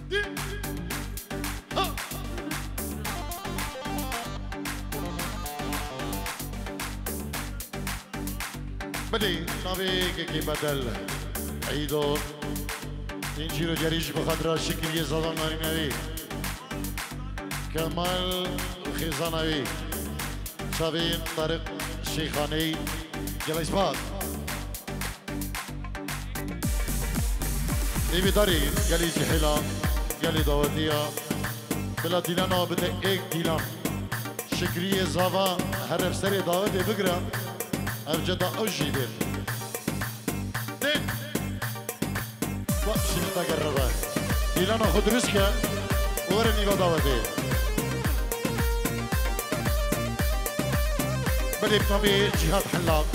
بلي نبي كي بدل عيدو ينجيرو جريش بخضرا شكل يزادان نارينوي كمال خيزانوي شابين طارق الشيخاني جلس بعض ديبي داري جلي جحيلا جلي داودية بلا ديلانا بده ايك ديلان شكرية زاوا هر افسري داودي بقرا افجدا اوجي بير دين وقت شنطا قربا ديلانا خد رسكا ورني داودي بلي بطبي جهاد حلاق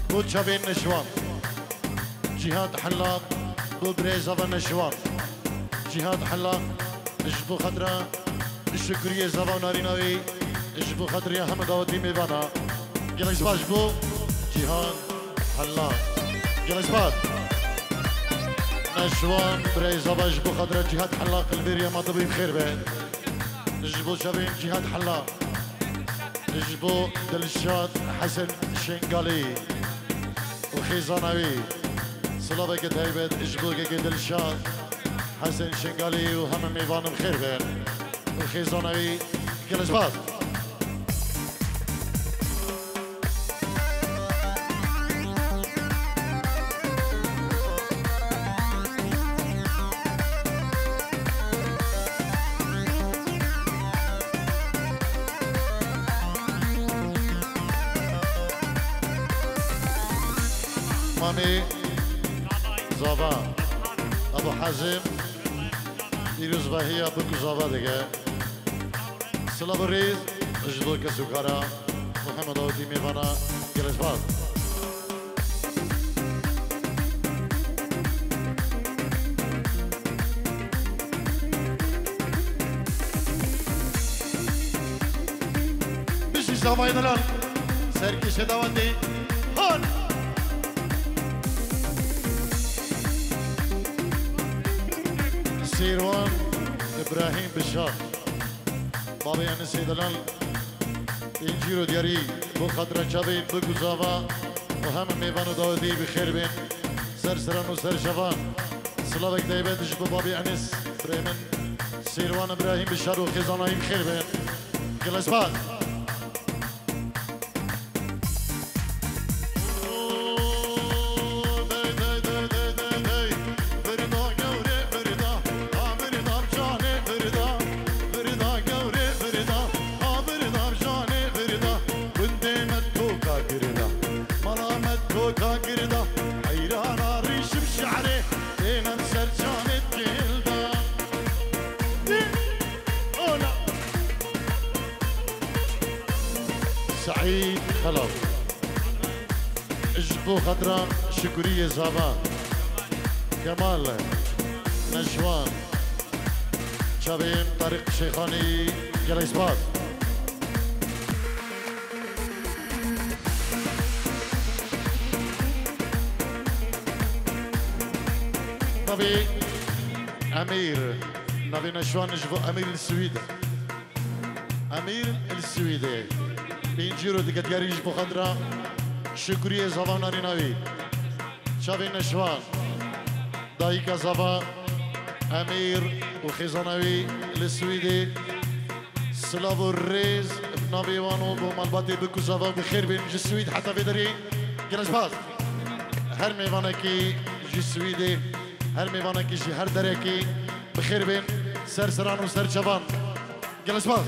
بود شابين نشوان جهاد حلاق بود بريزا نشوان جهاد حلاق اجبو خضرا الشكرية زبا ناريناوي اجبو خضريا هم داودي ميوانا جلس باش بو جهاد حلاق جلس باش نشوان بريزا اجبو خضرا جهاد حلاق البيريا ما طبي بخير بين اجبو شابين جهاد حلاق اجبو دلشاد حسن شنقالي وخيزانوي صلابك تهيبت اجبو كي دلشاد حسن شنقالي وهم ميوان بخير بين وخيزانوي جلس بعض مامي زابا ابو حازم دیروز وحی بکو زابا دیگه سلام ریز اجدو کسوکارا محمد آودی میوانا گلس باز بشی زابای دلال سرکش دواتی هان سيروان ابراهيم بشار بابا يعني سيدلال انجيرو دياري بو خضرا شابين بو زاوا وهم ميوانو داودي بخير بين سر سران وسر شوان سلاوك دايبت جبو بابا انس بريمن سيروان ابراهيم بشار وخزاناي بخير بين جلس بعض سعيد خلاص اجبو خضرا شكرية زابا كمال نجوان شابين طارق شيخاني جلس باز نبي امير نبي نجوان اجبو امير السويد امير السويدي بینجیرو دیگه دیگریش بخدرا شکریه زبان ناریناوی شابین نشوان دایکا زبان امیر و خیزانوی لسویدی سلاو الريز بنابيوانو بمالباتي بكو زبان بخير بين جسويد حتى بدري جلس باز هر ميوانكي جسويدي هر ميوانكي جي هر دريكي بخير بين سر سران و سر شبان جلس باز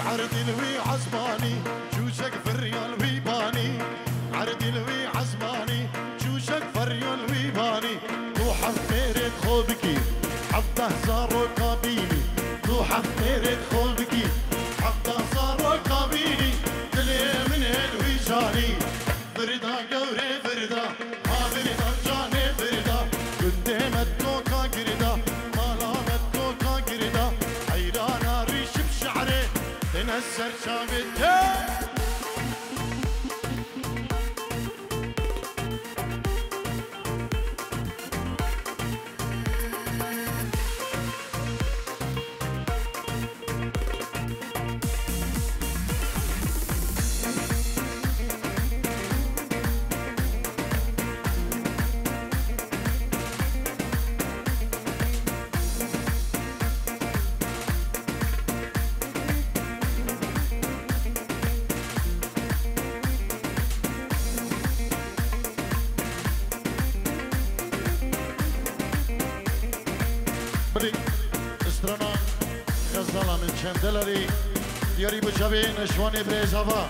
عردي الوي عزباني جوجك في الريال ويباني عردي الوي عزباني خوبكي حبه زارو قابيني تو حفيرت خوبكي حبه زارو قابيني دلي من الوجاني فردا قوري فردا ها فردا جاني فردا قدامت توكا قردا مالامت توكا قردا حيرانا ريش بشعري تنسر شابتي بلی استرانا غزالا من چندلری دیاری بچاوی نشوانی بریزاوا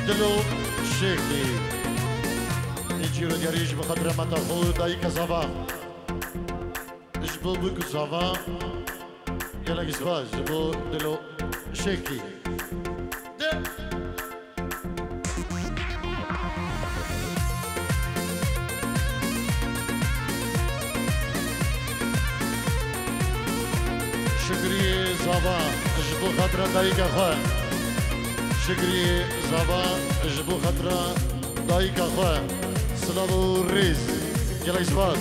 دلو شيخي يجي رجاريش بقدر ما تاخذ دايك زافا جبو بك زافا يلا جزواج جبو دلو شيخي شكري زافا جبو خاطر دايك اخوان شكري زابا جبو خطرة دايك أخوة سلابو الريز يلا يسفاد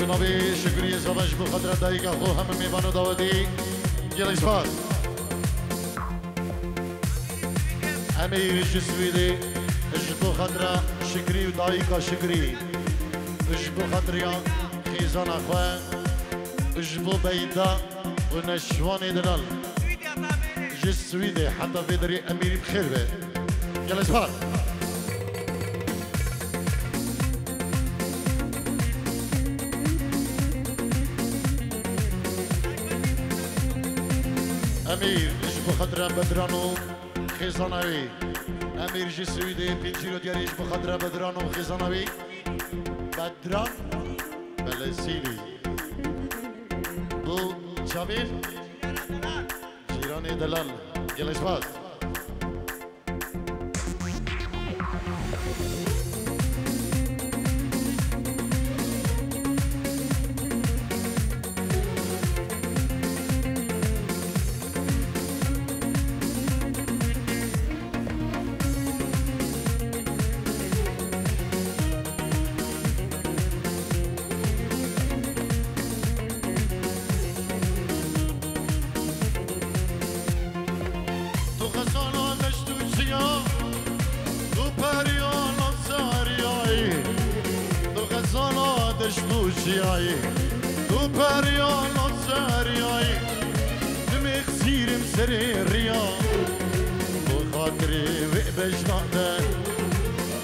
بنابي شكري زابا جبو خطرة دايك أخوة هم ميبانو داودي يلا يسفاد أمير جسويدي جبو خطرة شكري ودايك شكري جبو خطريا خيزان أخوة جبو بيدا ونشواني دلال السويدي حتى في دري اميري بخير به يلا اسفار امير اجبو خضرا بدرانو خيزانوي امير جي السويدي بيجيرو ديالي اجبو خضرا بدرانو خيزانوي بدران بلسيلي بو جميل جيراني دلال يلا اسفاد دشتو شیایی تو پریان سریایی دمخ سیرم سری ریا بو خاطری و بجناده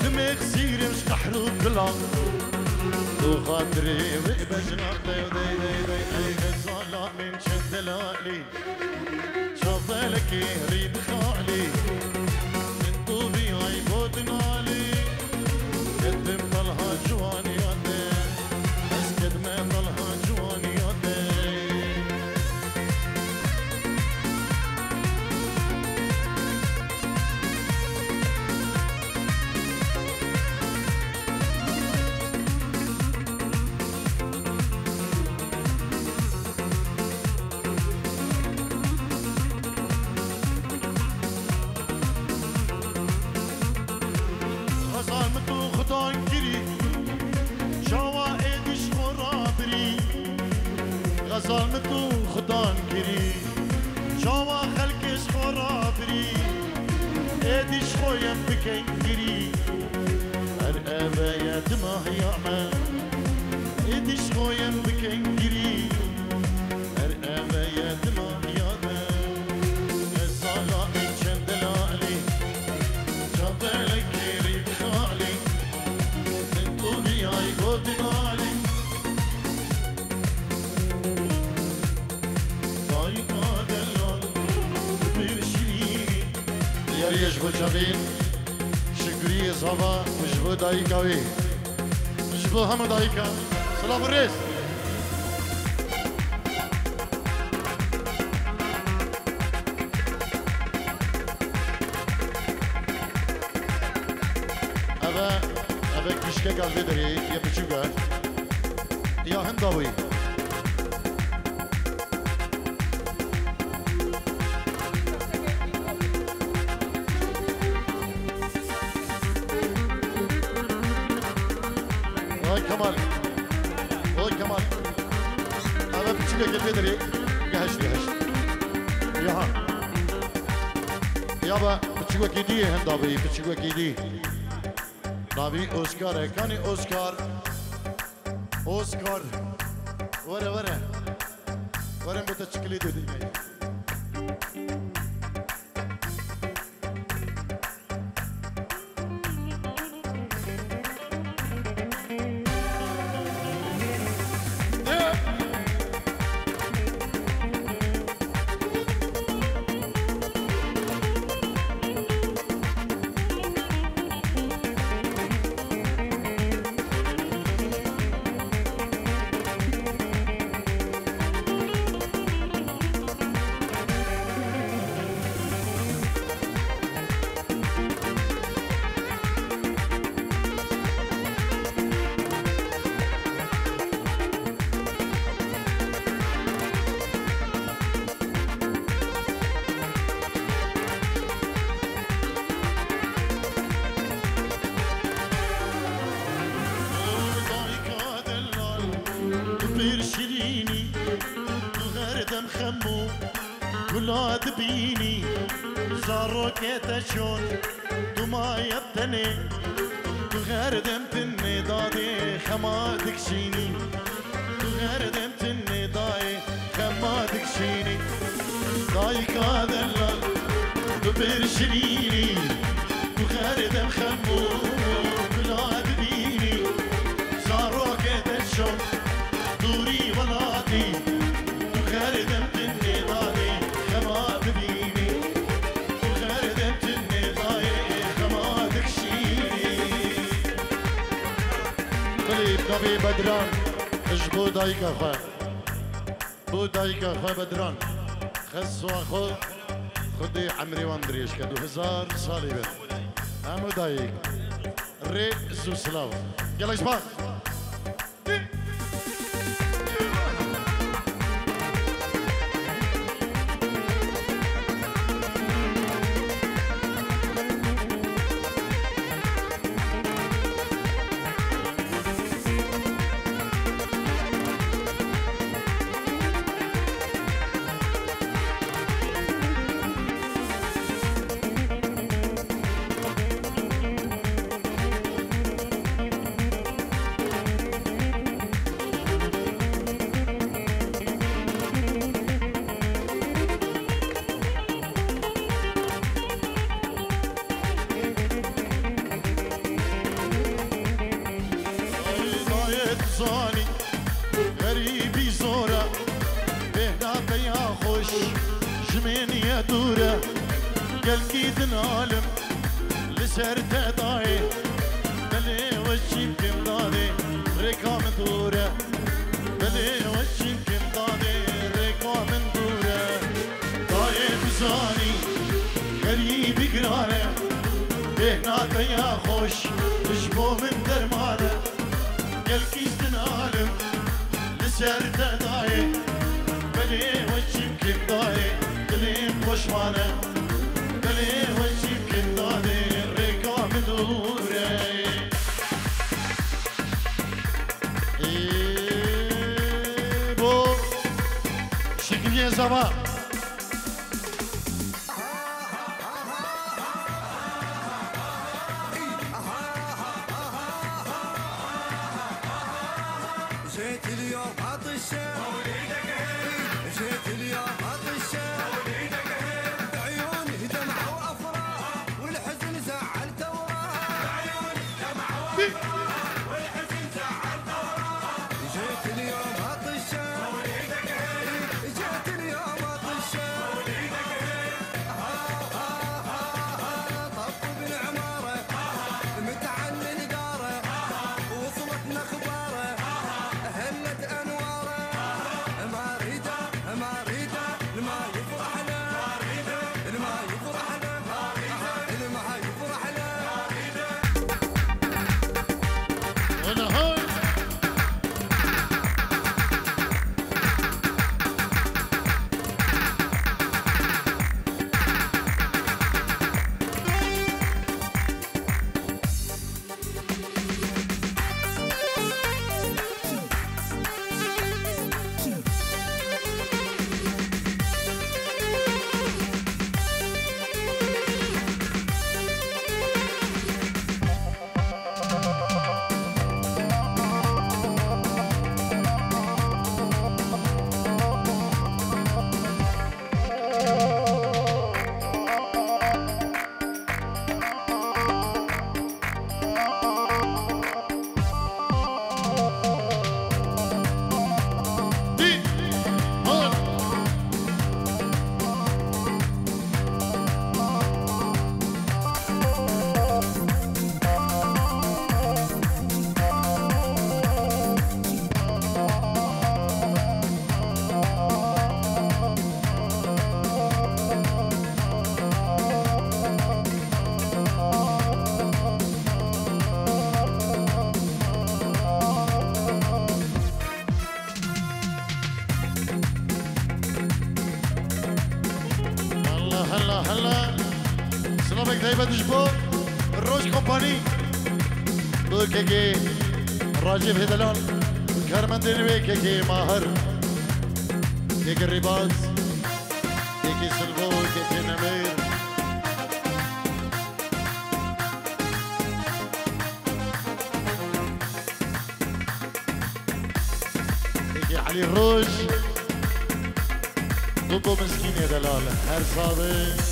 دمخ سیرم شقحرو کلا بو خاطری و بجناده دی دی دی ای غزالا من شدلالي شوفلك ريب خالي من طوبي هاي بودنالي قدم ضلها جواني يدي بس قدم ضلها جواني يدي ظالمتو خدان كري جوا خلقش خرابري اديش خويم بكين كري ارقابا يا دماغ يعمى اديش خويم بكين كري ارقابا يا دماغ يعمى الصلاة من شندلالي شابالك كيري بخالي انتو بياي قدنالي يجبو جبين شكري صبا وجبو دايكاوي جبو هم دايكا سلام الرئيس أبا كشكا قلبي دري يا بچوغا يا هنداوي كمال هو كمال أنا بتشوفك قلبي دري جهش يا يابا بتشوفك يدي هندابي بتشوفك يدي نابي أوسكار كاني أوسكار ورا بتشكلي دودي ولاد بيني زاروكيتا شون دوما يبتني غير دمتني دادي خمادك شيني غير دمتني داي خمادك شيني داي كادلال دبر شريني غير دم خمو ولاد بيني زاروكيتا شون دوري ولادي غير دمتني دادي خماد بيني وغير دمتني ضايق خمادك شيني طليب نبي بدران اجبو دايكا خوا بو دايكا خوا بدران خسوا خو خدي عمري واندريش كدو 1000 صالي بيت همو دايك ري زو سلاو يلا شباب بزاني غريبي زورة بهنا بيا خوش جمين يا دورة قلبي تنعلم لسر تداي بلي وجهي بكم دادي ريكا من دورة بلي وجهي بكم دادي ريكا من دورة داي بزاني غريبي قرارة بهنا بيا خوش تشبو من درمانة قلبي تنعلم لسر تداي بلي وجهي بكم دادي بلي خوشمانة بلي وجهي بكم دادي ريكا من دورة بو شكلي زمان جيت اليوم عطشة جيت اليوم عطشة بعيوني دمعة وأفراح والحزن زعل توراح بعيوني دمعة وأفراح والحزن زعل توراح جيت اليوم عطشة جيت اليوم عطشة طفوا بالعمارة متعلي الدارة وصلتنا اخباره هلت انواره ما ريده لما يفرح له لما يفرح له لما يفرح له انا هاي دي هاي هلا سلامك دايما تجبو الروج كومباني كيكي راجب هدلان كرمن دينوي كيكي ماهر كيكي الرباز كيكي سلفو كيكي نمير كيكي علي الروج ضبو مسكين يا دلال هر صادق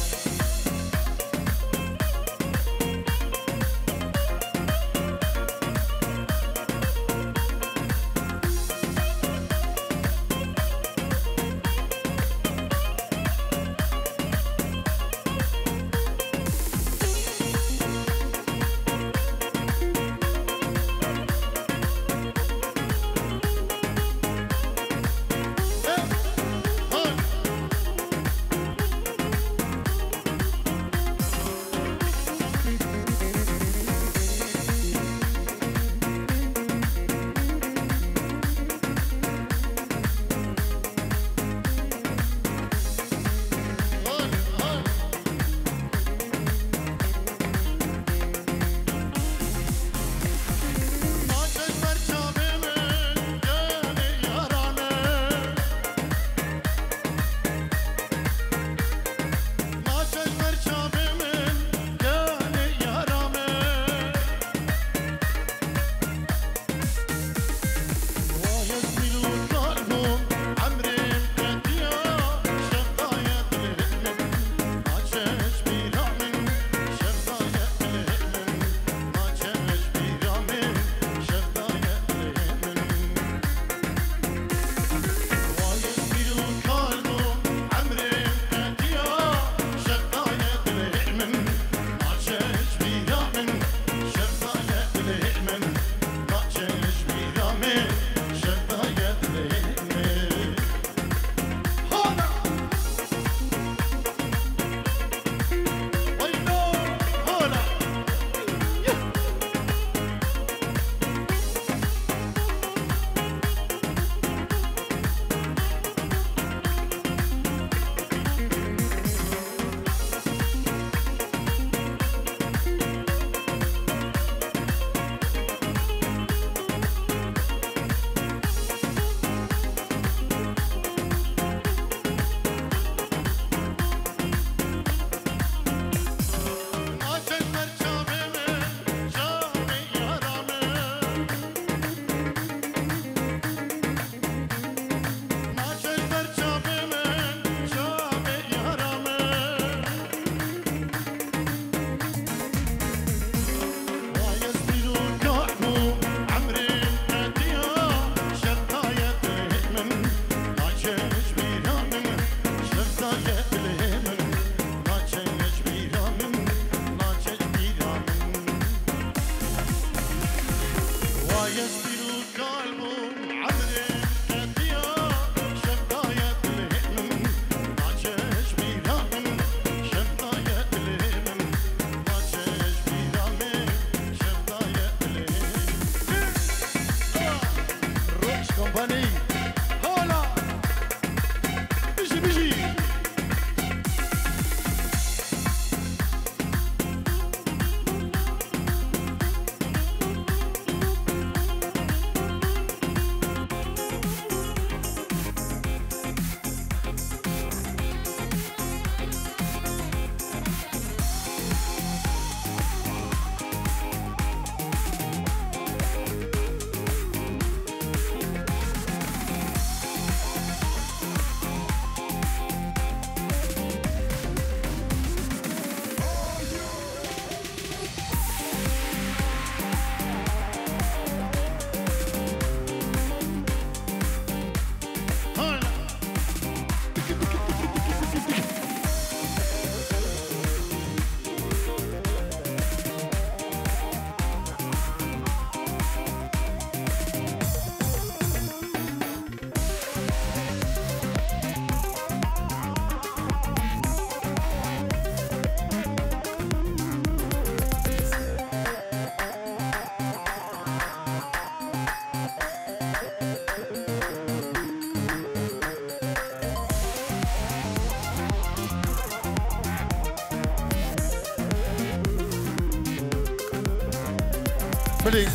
بلي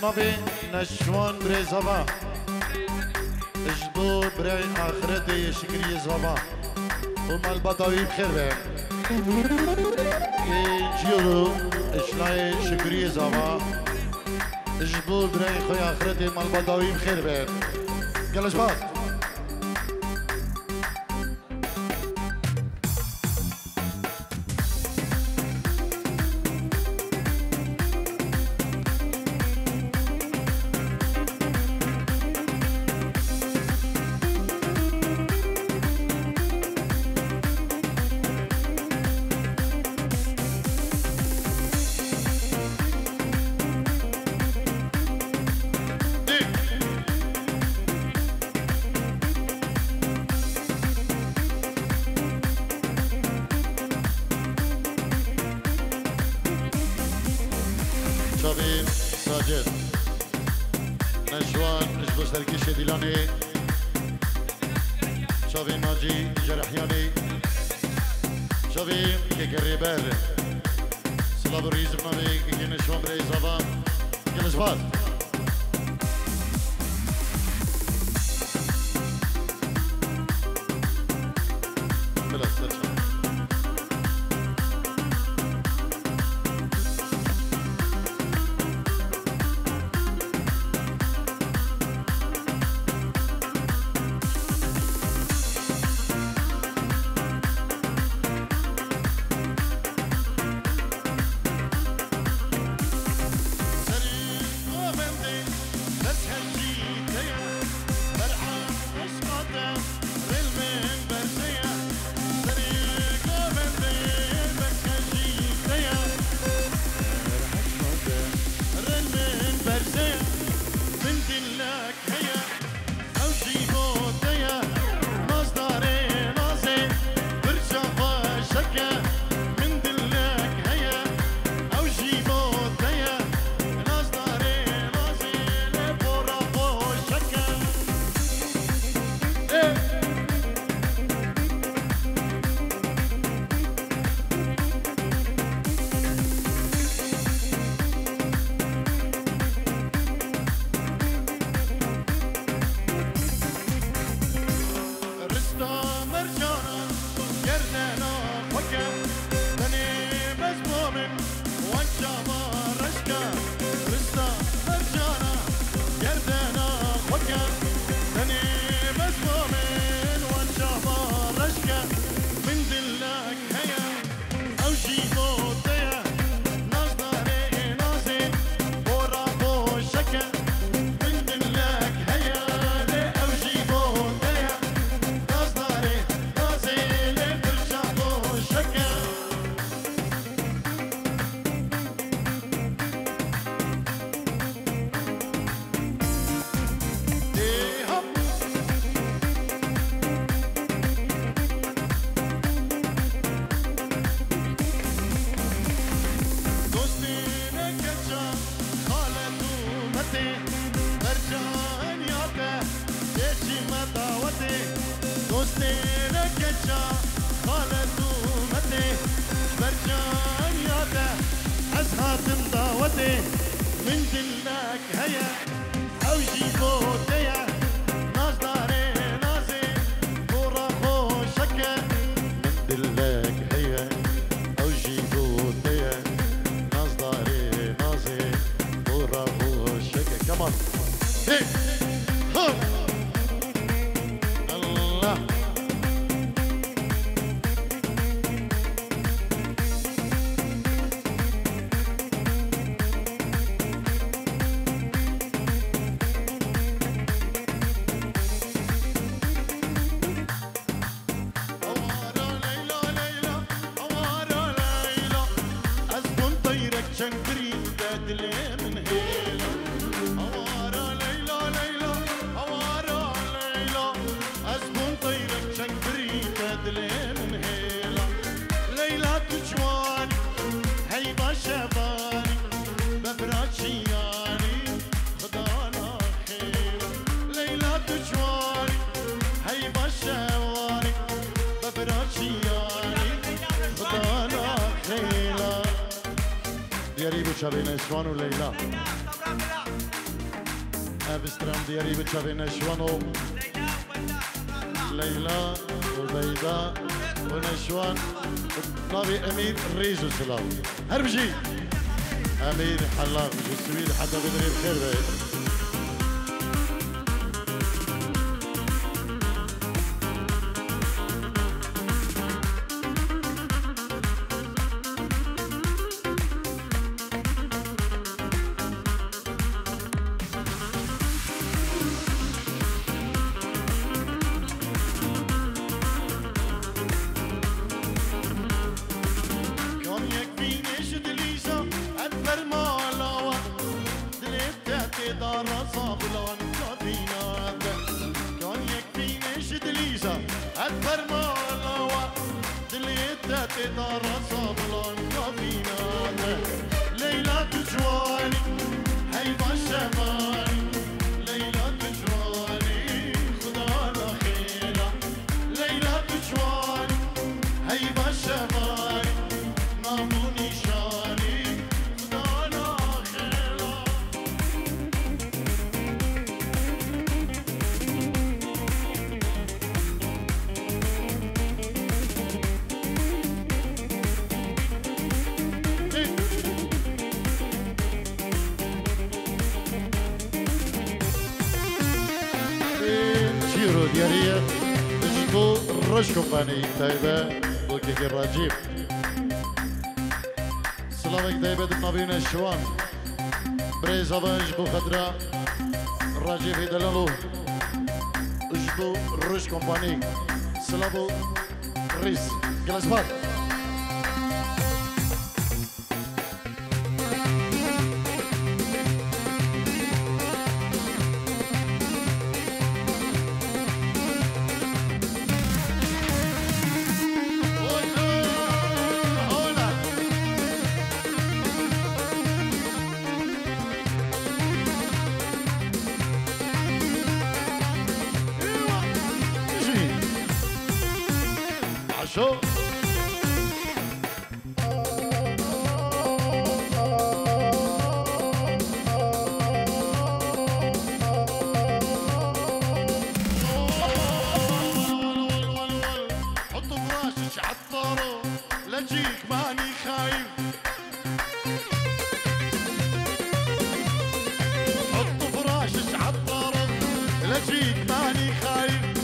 نبي نشوان بري زبا اجبو بري آخرتي شكري زبا وما البطاوي بخير بهم جيرو اشلاي شكري زبا اجبو بري خوي آخرتي ما البطاوي بخير بهم قال شباب شابين ساجد نجوان اجبو سركيشي ديلاني شابين ماجي جرحياني شابين كيكري بار صلاب الرئيس بنامي كيكي نجوان بري زبان كنجبات بلا سرشان من دلك هيا او جيبو ديا ناز داري نازي نورا خوشك من دلك هيا او جيبو ديا ناز داري نازي نورا خوشك كمان هي هو الله دیاری بچه نشوان و لیلا ابسترام دیاری بچه نشوان و لیلا و بیدا و نشوان نابي امير ريزو سلام هربجي امير حلاق جسويد حتى بدري بخير بيت ديارية اجدو الرش كومباني تايبة بوكيكي الراجيب سلامك تايبة دمنابين الشوان بريزا بو خضراء الراجيب يدلالو اجدو الرش كومباني سلامو ريس جلسبات شو حط فراشك عالطارو لجيك ماني خايف حط فراشك عالطارو لجيك ماني خايف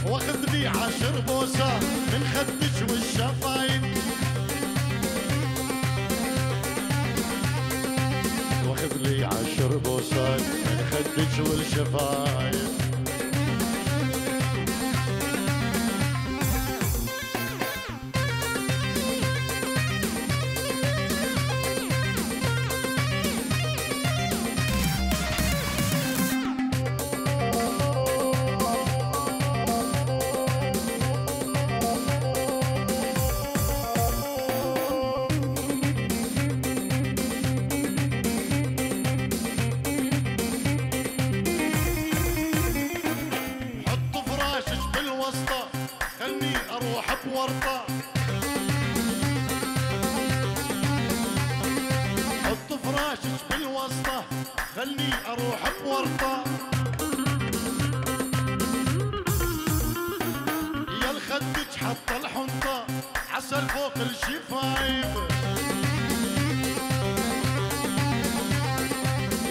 واخذ لي 10 بوسة من خدك والشفايف واخذ لي 10 بوسات من خدك والشفايف خلني اروح بورطة حط فراشك بالوسطة خلني اروح بورطة يا الخدك حط الحنطة عسل فوق الشفايف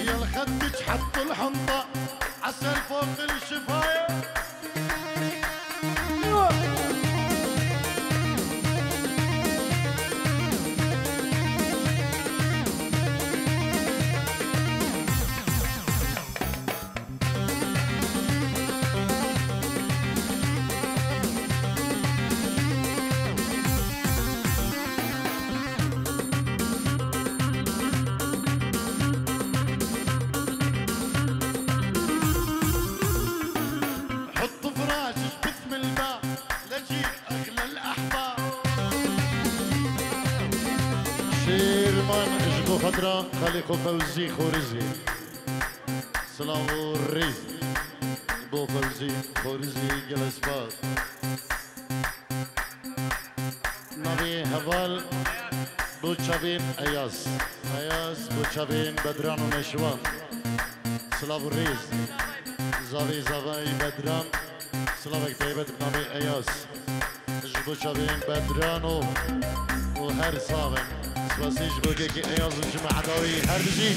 يا الخدك حط الحنطة عسل فوق الشفايف شيرمان اجدو خضرا خليكو فوزي خورزي سلامو الريز بو فوزي خورزي جلس باز اول بو چاوین ایاز بو چاوین بدران و نشوان سلاو ریز زاوی بدران سلاوک تایبت بنامی ایاز بو چاوین بدران و هر صاغن سواسيش بوكي اياز الجمع عدوي هر بجي